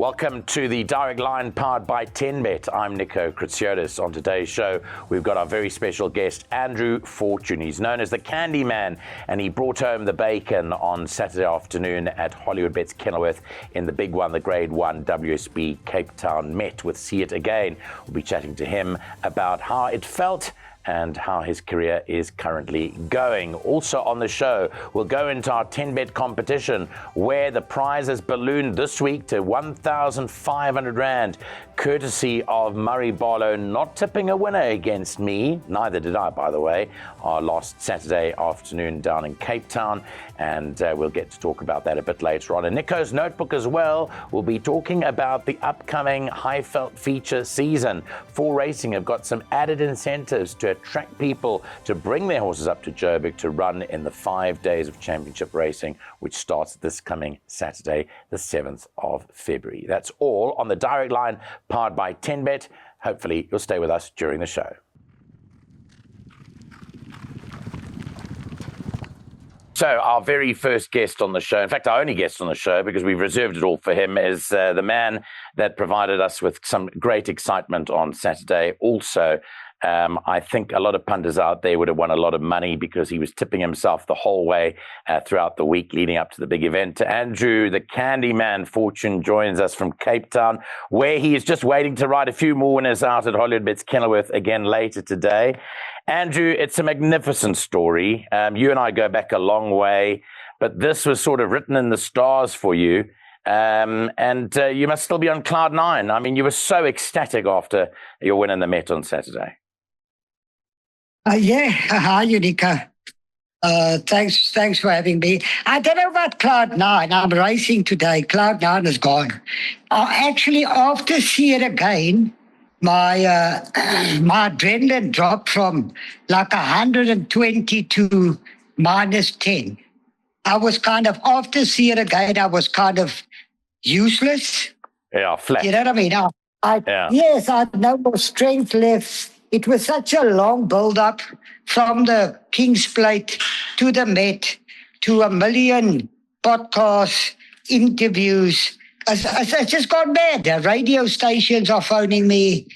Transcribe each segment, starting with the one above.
Welcome to the Direct Line powered by 10Bet. I'm Nico Kritsiotis. On today's show, we've got our very special guest, Andrew Fortune. He's known as the Candy Man, and he brought home the bacon on Saturday afternoon at Hollywoodbets Kenilworth in the big one, the Grade 1 WSB Cape Town Met with See It Again. We'll be chatting to him about how it felt and how his career is currently going. Also on the show, we'll go into our 10Bet competition where the prize has ballooned this week to 1,500 Rand, courtesy of Murray Barlow not tipping a winner against me. Neither did I, by the way, our last Saturday afternoon down in Cape Town. And we'll get to talk about that a bit later on. In Nico's notebook as well, we'll be talking about the upcoming Highveld feature season. For racing have got some added incentives to attract people to bring their horses up to Joburg to run in the 5 days of championship racing, which starts this coming Saturday, the 7th of February. That's all on the Direct Line powered by 10Bet. Hopefully you'll stay with us during the show. So our very first guest on the show, in fact, our only guest on the show, because we've reserved it all for him, is the man that provided us with some great excitement on Saturday. Also, I think a lot of punters out there would have won a lot of money because he was tipping himself the whole way throughout the week leading up to the big event. Andrew, the Candy Man Fortune, joins us from Cape Town, where he is just waiting to ride a few more winners out at Hollywoodbets Kenilworth again later today. Andrew, it's a magnificent story. You and I go back a long way, but this was sort of written in the stars for you. And you must still be on cloud nine. I mean, you were so ecstatic after your win in the Met on Saturday. Hi, Unica. Thanks for having me. I don't know about cloud nine. I'm racing today. Cloud nine is gone. Actually, after See It Again, my adrenaline dropped from like 120 to -10. I was kind of, after See It Again, I was kind of useless. Yeah, flat. You know what I mean? Yes, I had no more strength left. It was such a long build-up from the King's Plate to the Met to 1 million podcasts, interviews. It's just gone bad. The radio stations are phoning me.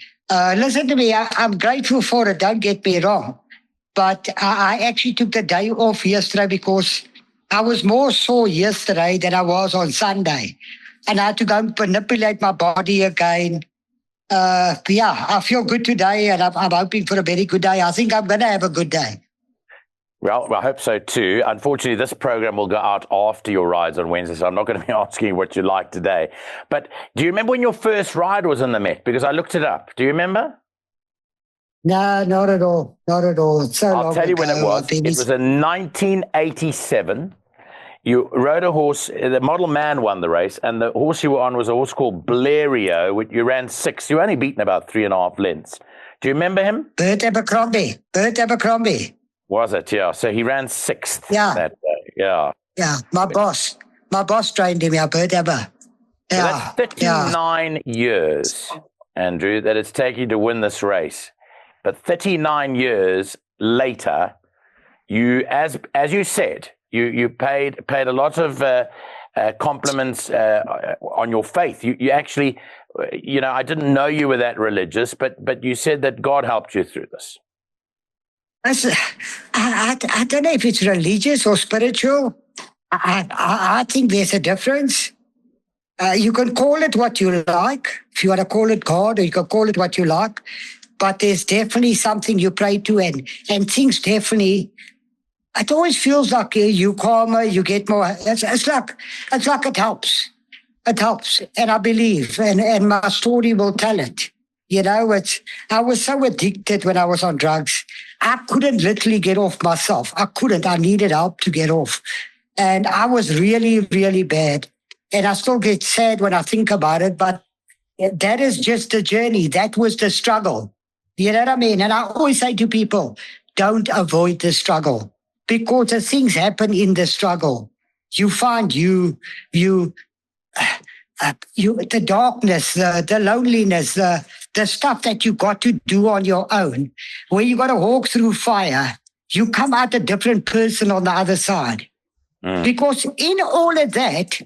Listen to me, I'm grateful for it, don't get me wrong. But I actually took the day off yesterday because I was more sore yesterday than I was on Sunday. And I had to go and manipulate my body again. I feel good today, and I'm hoping for a very good day. I think I'm going to have a good day. Well, I hope so too. Unfortunately, this program will go out after your rides on Wednesday, so I'm not going to be asking you what you like today. But do you remember when your first ride was in the Met? Because I looked it up. Do you remember? No, not at all. Not at all. It's so long ago. I'll tell you when it was. It was in 1987. You rode a horse, the Model Man won the race, and the horse you were on was a horse called Blairio. You ran 6. You only beaten about 3.5 lengths. Do you remember him? Bert Abercrombie. Was it? Yeah. So he ran 6th that day. Yeah. Yeah. My boss trained him, Bert Aber. So that's 39 years, Andrew, that it's taken to win this race. But 39 years later, you, as you said, you paid a lot of compliments on your faith. You actually, I didn't know you were that religious, but you said that God helped you through this. I don't know if it's religious or spiritual. I think there's a difference. You can call it what you like. If you want to call it God, or you can call it what you like. But there's definitely something you pray to, and things definitely. It always feels like you calmer, you get more. It's like it helps. It helps, and I believe, and my story will tell it. I was so addicted when I was on drugs. I couldn't literally get off myself. I couldn't. I needed help to get off, and I was really, really bad. And I still get sad when I think about it. But that is just the journey. That was the struggle. You know what I mean? And I always say to people, don't avoid the struggle. Because the things happen in the struggle. You find the darkness, the loneliness, the stuff that you got to do on your own, where you got to walk through fire. You come out a different person on the other side. Because in all of that,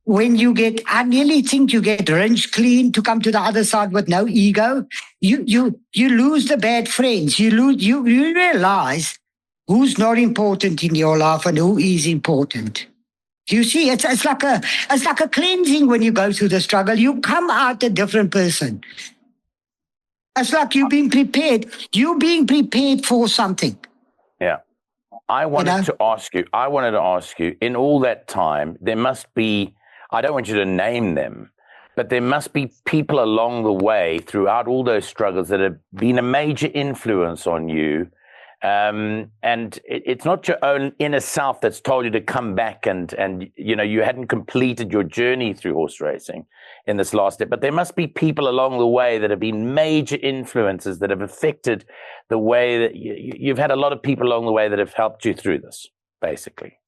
when I nearly think you get rinsed clean to come to the other side with no ego. You lose the bad friends. You realize who's not important in your life and who is important. You see, it's like a cleansing when you go through the struggle. You come out a different person. It's like you're being prepared. You're being prepared for something. Yeah. I wanted to ask you, in all that time, there must be, I don't want you to name them, but there must be people along the way throughout all those struggles that have been a major influence on you. And it's not your own inner self that's told you to come back and you hadn't completed your journey through horse racing in this last step, but there must be people along the way that have been major influences that have affected the way that you've had a lot of people along the way that have helped you through this, basically.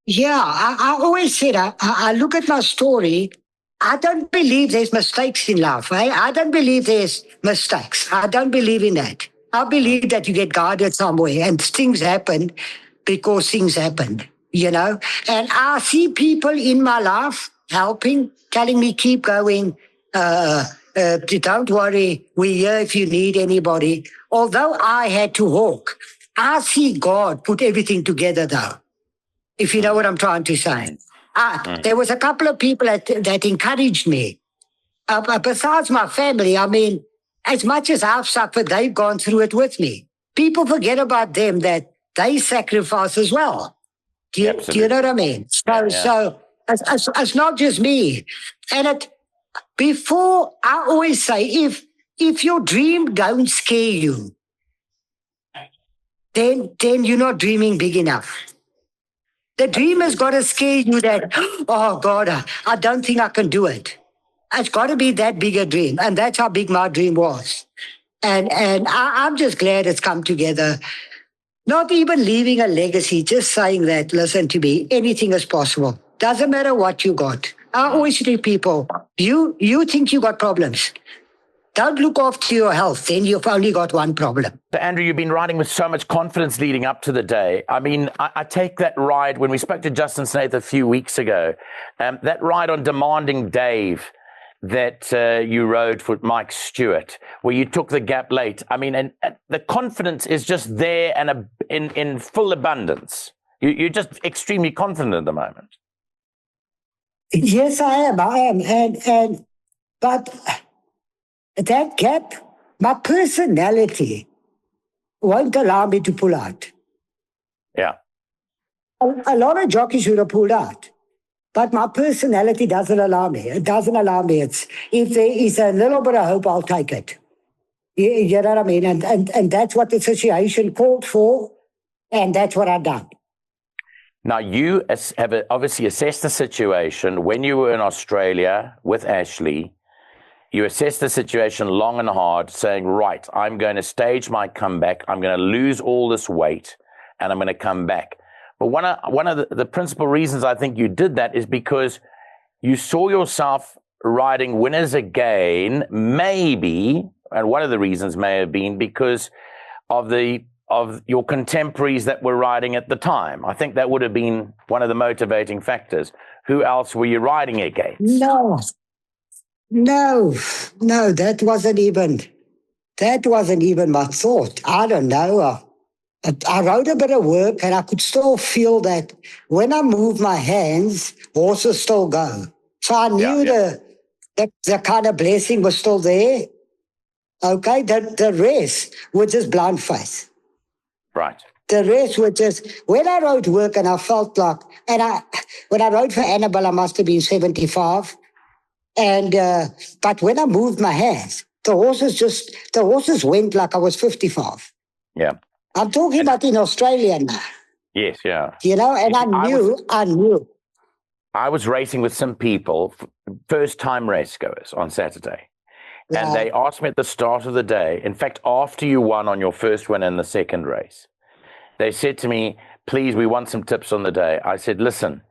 Yeah, I always said, I look at my story, I don't believe there's mistakes in life. I don't believe there's mistakes. I don't believe in that. I believe that you get guided somewhere and things happen because things happen, And I see people in my life helping, telling me, keep going, don't worry, we're here if you need anybody. Although I had to walk, I see God put everything together though, if you know what I'm trying to say. There was a couple of people that encouraged me. Besides my family, I mean, as much as I've suffered, they've gone through it with me. People forget about them, that they sacrifice as well. Do you know what I mean? So it's not just me. And before, I always say, if your dream don't scare you, then you're not dreaming big enough. The dream has got to scare you that, oh God, I don't think I can do it. It's got to be that big a dream. And that's how big my dream was. And I'm just glad it's come together. Not even leaving a legacy, just saying that, listen to me, anything is possible. Doesn't matter what you got. I always tell people, you think you got problems. Don't look after your health, then you've only got one problem. Andrew, you've been riding with so much confidence leading up to the day. I mean, I take that ride, when we spoke to Jonsson-owned a few weeks ago, that ride on Demanding Dave that you rode for Mike Stewart, where you took the gap late. I mean, and the confidence is just there and in full abundance. You're just extremely confident at the moment. Yes, I am. But that gap, my personality won't allow me to pull out. Yeah. A lot of jockeys would have pulled out, but my personality doesn't allow me. It doesn't allow me. If there is a little bit of hope, I'll take it. You know what I mean? And that's what the situation called for, and that's what I've done. Now, you have obviously assessed the situation when you were in Australia with Ashley. You assessed the situation long and hard, saying, right, I'm going to stage my comeback. I'm going to lose all this weight, and I'm going to come back. But one of the principal reasons I think you did that is because you saw yourself riding winners again, maybe, and one of the reasons may have been because of your contemporaries that were riding at the time. I think that would have been one of the motivating factors. Who else were you riding against? No, that wasn't even my thought. I don't know. I wrote a bit of work and I could still feel that when I move my hands, horses still go. So I knew the kind of blessing was still there. Okay, the rest was just blind faith. Right. The rest was just, when I wrote work and I felt like, when I wrote for Annabelle, I must have been 75. But when I moved my hands, the horses went like I was 55. Yeah. I'm talking about in Australia now. Yes, yeah. And I knew. I was racing with some people, first-time race goers on Saturday. Yeah. And they asked me at the start of the day, in fact, after you won on your first win in the second race, they said to me, please, we want some tips on the day. I said, listen,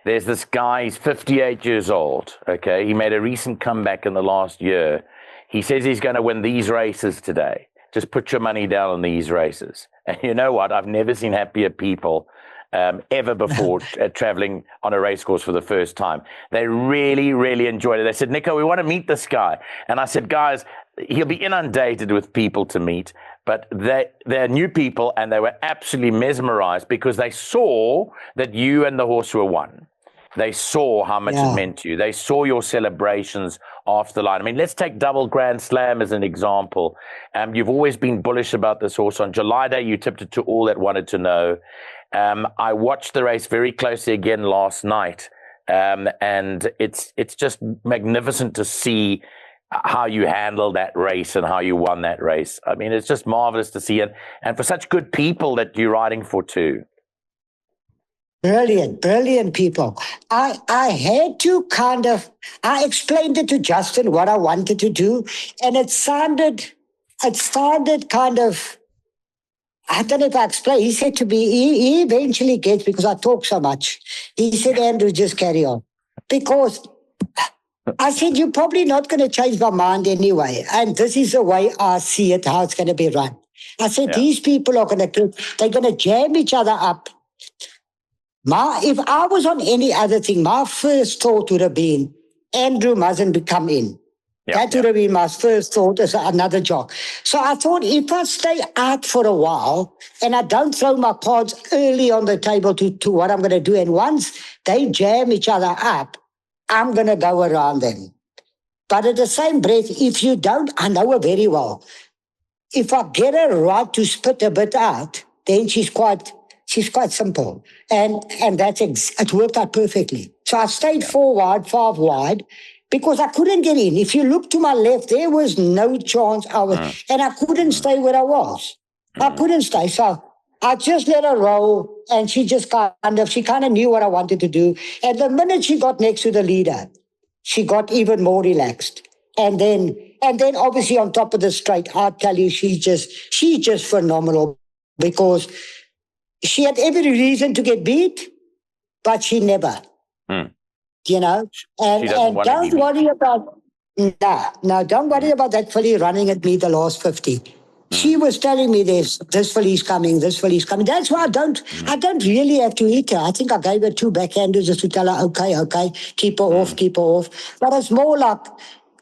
there's this guy, he's 58 years old, okay? He made a recent comeback in the last year. He says he's going to win these races today. Just put your money down on these races. And you know what? I've never seen happier people ever before traveling on a race course for the first time. They really, really enjoyed it. They said, Nico, we want to meet this guy. And I said, guys, he'll be inundated with people to meet, but they're new people, and they were absolutely mesmerized because they saw that you and the horse were one. They saw how much it meant to you. They saw your celebrations after the line. I mean, let's take Double Grand Slam as an example. You've always been bullish about this horse. On July Day, you tipped it to all that wanted to know. I watched the race very closely again last night, and it's just magnificent to see how you handled that race and how you won that race. I mean, it's just marvelous to see it, and for such good people that you're riding for too. Brilliant people. I had to I explained it to Justin what I wanted to do, and it sounded kind of, I don't know if I explained. He said to me, he eventually gets, because I talk so much, he said, Andrew, just carry on. Because I said, you're probably not going to change my mind anyway. And this is the way I see it, how it's going to be run. I said, these people are they're going to jam each other up. If I was on any other thing, my first thought would have been, Andrew mustn't come in. That would have been my first thought as another job. So I thought, if I stay out for a while and I don't throw my cards early on the table to what I'm going to do, and once they jam each other up, I'm going to go around them. But at the same breath, if you don't, I know her very well. If I get her right to spit a bit out, then she's quite simple. And it worked out perfectly. So I stayed 4 wide, 5 wide, because I couldn't get in. If you look to my left, there was no chance and I couldn't stay where I was. I couldn't stay. So I just let her roll, and she just kind of knew what I wanted to do. And the minute she got next to the leader, she got even more relaxed. And then obviously on top of the straight, I'll tell you, she's just phenomenal, because she had every reason to get beat, but she never, you know. And don't worry about, don't worry about that filly running at me the last 50. She was telling me this filly's coming, this filly's coming. That's why I don't really have to eat her. I think I gave her 2 backhanders just to tell her, okay, keep her off. But it's more like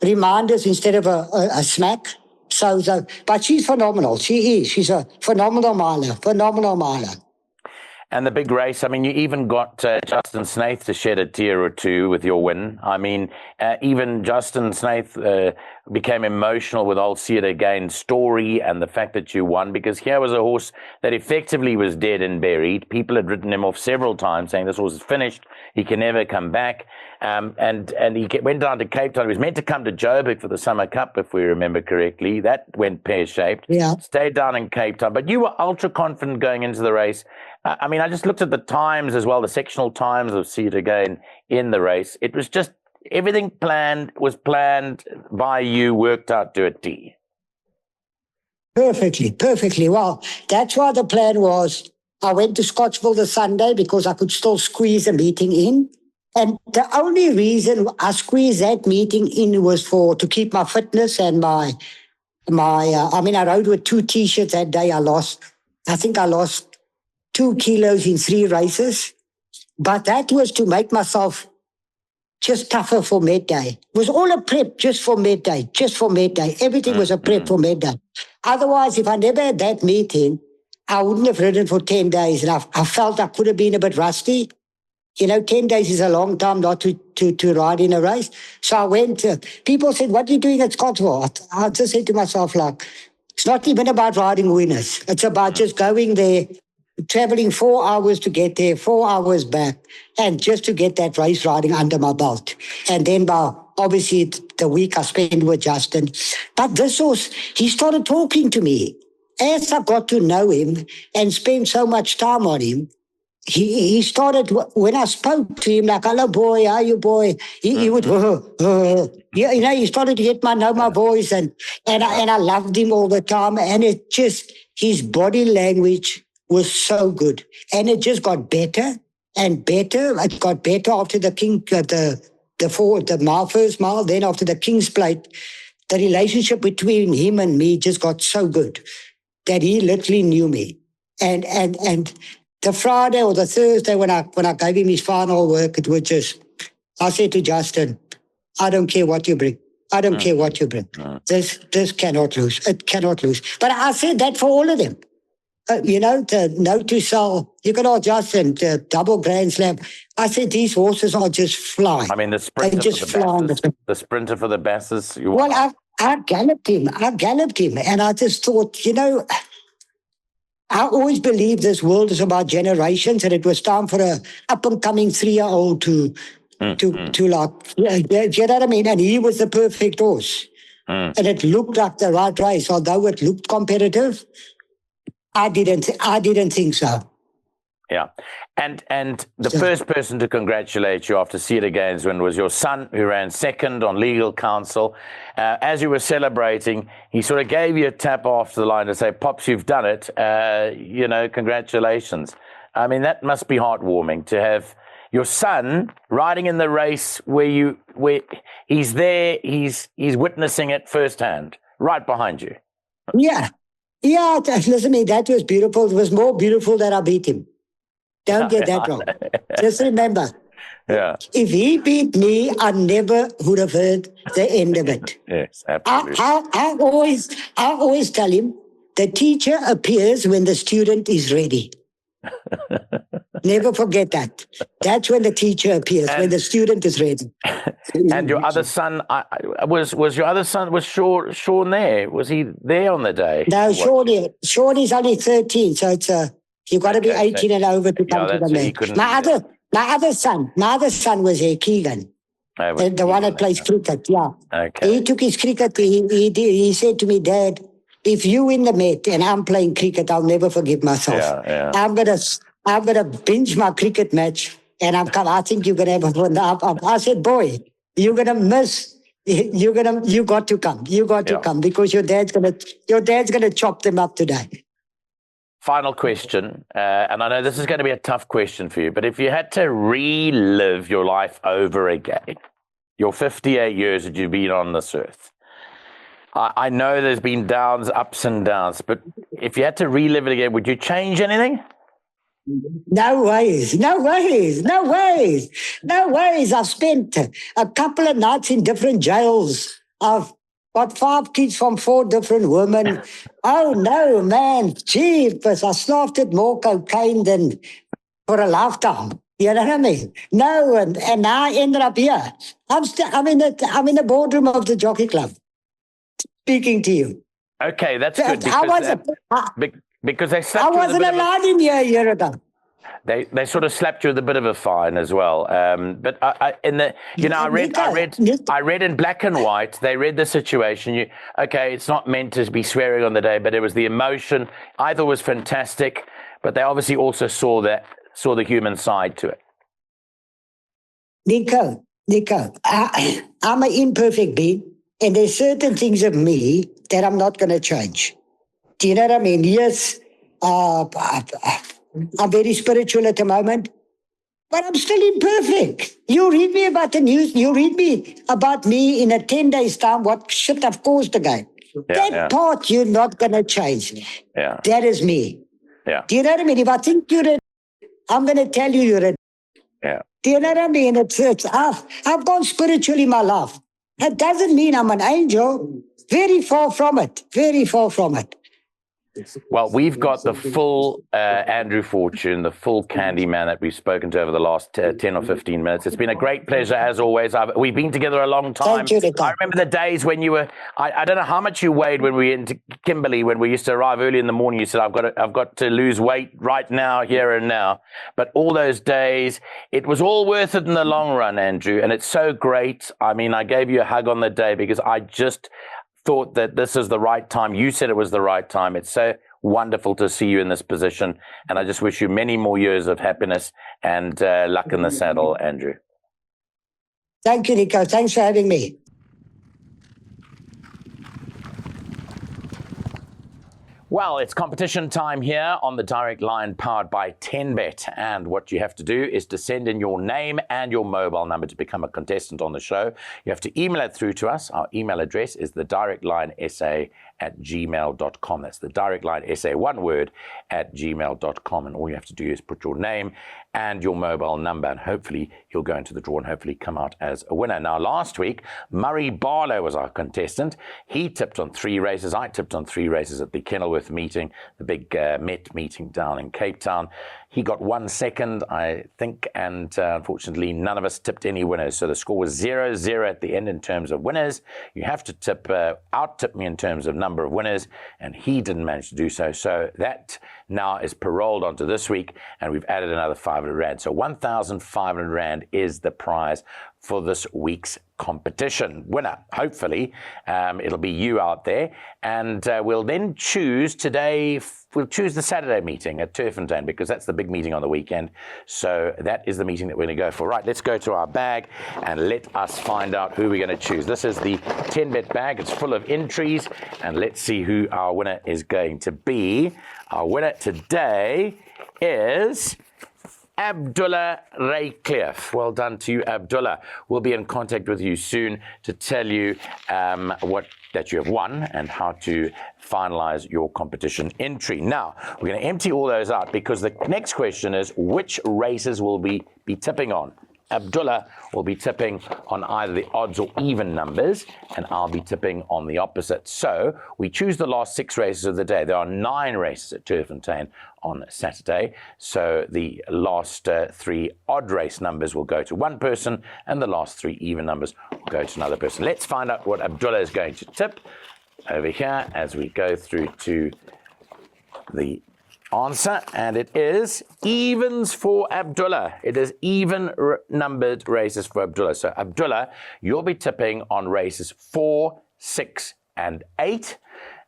reminders instead of a smack. So, but she's phenomenal. She is. She's a phenomenal miler. And the big race, I mean, you even got Justin Snaith to shed a tear or two with your win. I mean, even Justin Snaith became emotional with old See It Again story and the fact that you won, because here was a horse that effectively was dead and buried. People had written him off several times, saying this horse is finished, he can never come back. And he went down to Cape Town. He was meant to come to Joburg for the Summer Cup, if we remember correctly. That went pear-shaped. Yeah. Stayed down in Cape Town. But you were ultra confident going into the race. I mean, I just looked at the times as well, the sectional times of See It Again in the race. It was just everything was planned by you, worked out to a T. Perfectly. Well, that's why the plan was, I went to Scottsville the Sunday because I could still squeeze a meeting in. And the only reason I squeezed that meeting in was to keep my fitness and I rode with 2 T-shirts that day. I lost 2 kilos in 3 races. But that was to make myself just tougher for med day. It was all a prep just for med day. Everything was a prep for med day. Otherwise, if I never had that meeting, I wouldn't have ridden for 10 days. And I felt I could have been a bit rusty. You know, 10 days is a long time not to ride in a race. So I went, people said, what are you doing at Scottsville? I just said to myself, like, it's not even about riding winners. It's about just going there, traveling 4 hours to get there, 4 hours back, and just to get that race riding under my belt. And then obviously the week I spent with Justin. But this was, he started talking to me. As I got to know him and spend so much time on him, he started, when I spoke to him, like, hello, boy, how are you, boy? He would, he started to get know my voice, and I loved him all the time. And it just, his body language was so good. And it just got better and better. It got better after the first mile, then after the King's Plate. The relationship between him and me just got so good that he literally knew me. And the Friday or the Thursday when I gave him his final work, it was just, I said to Justin, I don't care what you bring. I don't care what you bring. This cannot lose. It cannot lose. But I said that for all of them. The no to sell, you can ask Justin, the double Grand Slam. I said these horses are just flying. I mean, the sprinter the sprinter for the Basses. Well, I galloped him. And I just thought, I alwayou believe this world is about generations, and it was time for a up-and-coming 3-year-old to like, you know what I mean? And he was the perfect horse. And it looked like the right race, although it looked competitive. I didn't think so. Yeah. And the first person to congratulate you after Cedar Gainesman was your son, who ran second on Legal Counsel. As you were celebrating, he sort of gave you a tap after the line to say, Pops, you've done it. Congratulations. I mean, that must be heartwarming to have your son riding in the race where he's there, he's witnessing it firsthand, right behind you. Yeah. Yeah, listen to me, that was beautiful. It was more beautiful that I beat him. Don't get that wrong. Just remember, if he beat me, I never would have heard the end of it. Yes, absolutely. I always tell him, the teacher appears when the student is ready. Never forget that. That's when the teacher appears, when the student is ready. And your other son, was your other son, was Sean there? Was he there on the day? No, Sean is only 13, so it's you've got to be 18 and over to come to the match. My other son was a Keegan, the one that plays cricket. Yeah, okay. He took his cricket. He said to me, Dad, if you win the Met and I'm playing cricket, I'll never forgive myself. Yeah. I'm gonna binge my cricket match, and I think you're gonna have a fun. I said, boy, you're gonna miss. You got to come. You got to come because your dad's gonna chop them up today. Final question, and I know this is going to be a tough question for you, but if you had to relive your life over again, your 58 years that you've been on this earth, I know there's been downs, ups and downs, but if you had to relive it again, would you change anything? No ways. I've spent a couple of nights in different jails. I've got 5 kids from 4 different women. Oh, no, man. Jeepers, I snorted more cocaine than for a lifetime. You know what I mean? No, and now I ended up here. I'm in the boardroom of the Jockey Club speaking to you. Okay, that's good. Because they slapped I wasn't allowed in here a year ago. They sort of slapped you with a bit of a fine as well. But I read in black and white. They read the situation. It's not meant to be swearing on the day, but it was the emotion. I thought it was fantastic, but they obviously also saw the human side to it. Nico, I'm an imperfect being, and there's certain things of me that I'm not going to change. Do you know what I mean? Yes, I'm very spiritual at the moment, but I'm still imperfect. You read me about the news, you read me about me in a 10 days' time, what shit I've caused again. That part you're not going to change. Yeah. That is me. Yeah. Do you know what I mean? If I think you're I'm going to tell you you're Yeah. Do you know what I mean? I've gone spiritual in my life. That doesn't mean I'm an angel. Very far from it. Very far from it. Well, we've got the full Andrew Fortune, the full Candy Man that we've spoken to over the last 10 or 15 minutes. It's been a great pleasure, as always. We've been together a long time. Thank you, I remember the days when you were, I don't know how much you weighed when we were into Kimberley, when we used to arrive early in the morning. You said, I've got to lose weight right now, here and now. But all those days, it was all worth it in the long run, Andrew. And it's so great. I mean, I gave you a hug on the day because I just thought that this is the right time. You said it was the right time. It's so wonderful to see you in this position. And I just wish you many more years of happiness and luck in the saddle, Andrew. Thank you, Nico. Thanks for having me. Well, it's competition time here on the Direct Line powered by 10Bet. And what you have to do is to send in your name and your mobile number to become a contestant on the show. You have to email it through to us. Our email address is thedirectlinesa sa1word@gmail.com. That's the direct line, sa1word@gmail.com. And all you have to do is put your name and your mobile number, and hopefully you'll go into the draw and hopefully come out as a winner. Now, last week, Murray Barlow was our contestant. He tipped on 3 races. I tipped on 3 races at the Kenilworth meeting, the big Met meeting down in Cape Town. He got 1 second, I think, and unfortunately, none of us tipped any winners. So the score was 0-0 at the end in terms of winners. You have to out-tip me in terms of number of winners, and he didn't manage to do so. So that now is paroled onto this week, and we've added another 500 Rand. So 1,500 Rand is the prize for this week's competition winner. Hopefully, it'll be you out there, and we'll then choose today. We'll choose the Saturday meeting at Turffontein because that's the big meeting on the weekend. So that is the meeting that we're going to go for. Right, let's go to our bag and let us find out who we're going to choose. This is the 10-bet bag. It's full of entries, and let's see who our winner is going to be. Our winner today is Abdullah Raycliffe. Well done to you, Abdullah. We'll be in contact with you soon to tell you that you have won and how to finalize your competition entry. Now, we're going to empty all those out because the next question is which races will we be tipping on? Abdullah will be tipping on either the odds or even numbers, and I'll be tipping on the opposite. So we choose the last 6 races of the day. There are 9 races at Turffontein on Saturday. So the last 3 odd race numbers will go to one person, and the last 3 even numbers will go to another person. Let's find out what Abdullah is going to tip over here as we go through to the answer, and it is evens for Abdullah. It is even numbered races for Abdullah. So Abdullah, you'll be tipping on races 4, 6, and 8.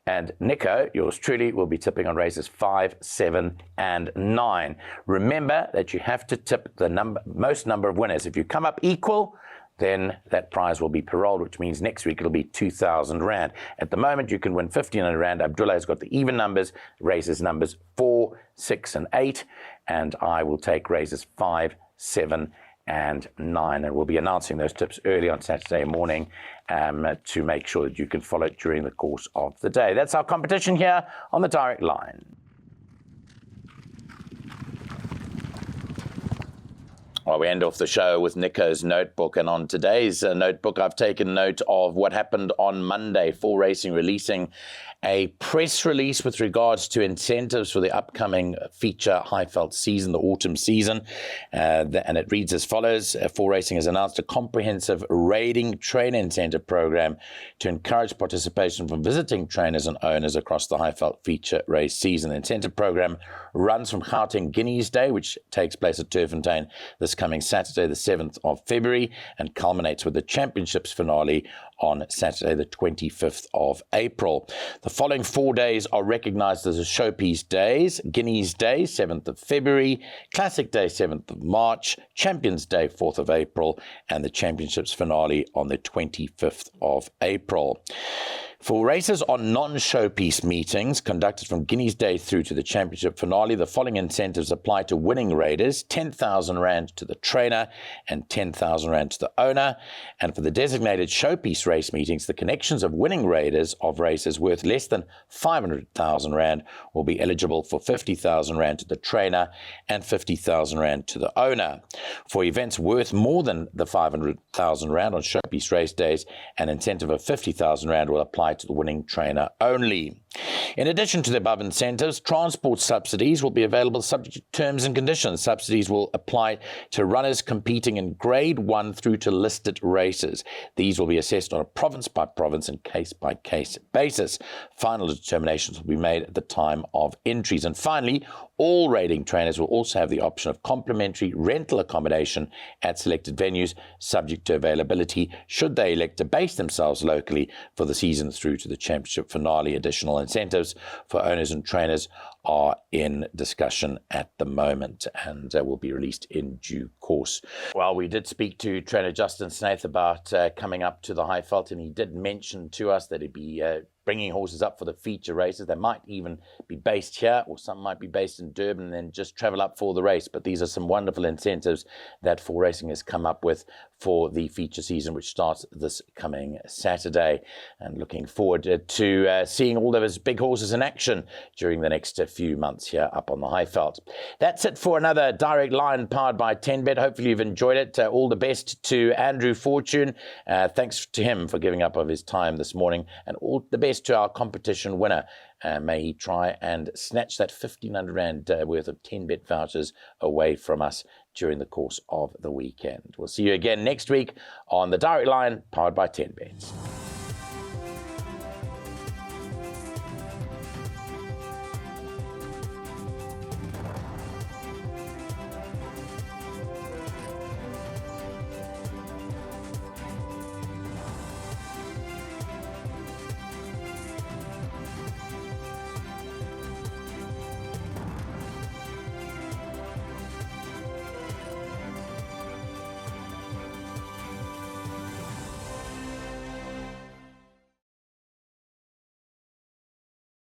And Nico, yours truly, will be tipping on races 5, 7, and 9. Remember that you have to tip the most number of winners. If you come up equal, then that prize will be paroled, which means next week it'll be 2,000 Rand. At the moment, you can win 1,500 Rand. Abdullah has got the even numbers, races numbers 4, 6, and 8, and I will take races 5, 7, and 9. And we'll be announcing those tips early on Saturday morning to make sure that you can follow it during the course of the day. That's our competition here on the Direct Line. Well, we end off the show with Nico's notebook, and on today's notebook, I've taken note of what happened on Monday. 4 Racing releasing a press release with regards to incentives for the upcoming feature Highveld season, the autumn season, and it reads as follows. 4 Racing has announced a comprehensive raiding trainer incentive program to encourage participation from visiting trainers and owners across the Highveld feature race season. The incentive program runs from Gauteng Guineas Day, which takes place at Turffontein this coming Saturday, the 7th of February, and culminates with the championships finale on Saturday, the 25th of April. The following 4 days are recognized as the showpiece days: Guineas Day, 7th of February, Classic Day, 7th of March, Champions Day, 4th of April, and the championships finale on the 25th of April. For races on non-showpiece meetings conducted from Guineas Day through to the championship finale, the following incentives apply to winning raiders: 10,000 Rand to the trainer and 10,000 Rand to the owner. And for the designated showpiece race meetings, the connections of winning raiders of races worth less than 500,000 Rand will be eligible for 50,000 Rand to the trainer and 50,000 Rand to the owner. For events worth more than the 500,000 Rand on showpiece race days, an incentive of 50,000 Rand will apply to the winning trainer only. In addition to the above incentives, transport subsidies will be available subject to terms and conditions. Subsidies will apply to runners competing in Grade 1 through to listed races. These will be assessed on a province-by-province and case-by-case basis. Final determinations will be made at the time of entries. And finally, all raiding trainers will also have the option of complimentary rental accommodation at selected venues, subject to availability, should they elect to base themselves locally for the season through to the championship finale. Additional incentives for owners and trainers are in discussion at the moment and will be released in due course. Well, we did speak to trainer Justin Snaith about coming up to the Highveld, and he did mention to us that he'd be bringing horses up for the feature races. They might even be based here, or some might be based in Durban and then just travel up for the race. But these are some wonderful incentives that 4Racing has come up with for the feature season, which starts this coming Saturday. And looking forward to seeing all those big horses in action during the next few months here up on the Highveld. That's it for another Direct Line powered by 10Bet. Hopefully you've enjoyed it. All the best to Andrew Fortune. Thanks to him for giving up of his time this morning, and all the best to our competition winner. May he try and snatch that 1,500 Rand worth of 10Bet vouchers away from us during the course of the weekend. We'll see you again next week on the Direct Line powered by 10Bet.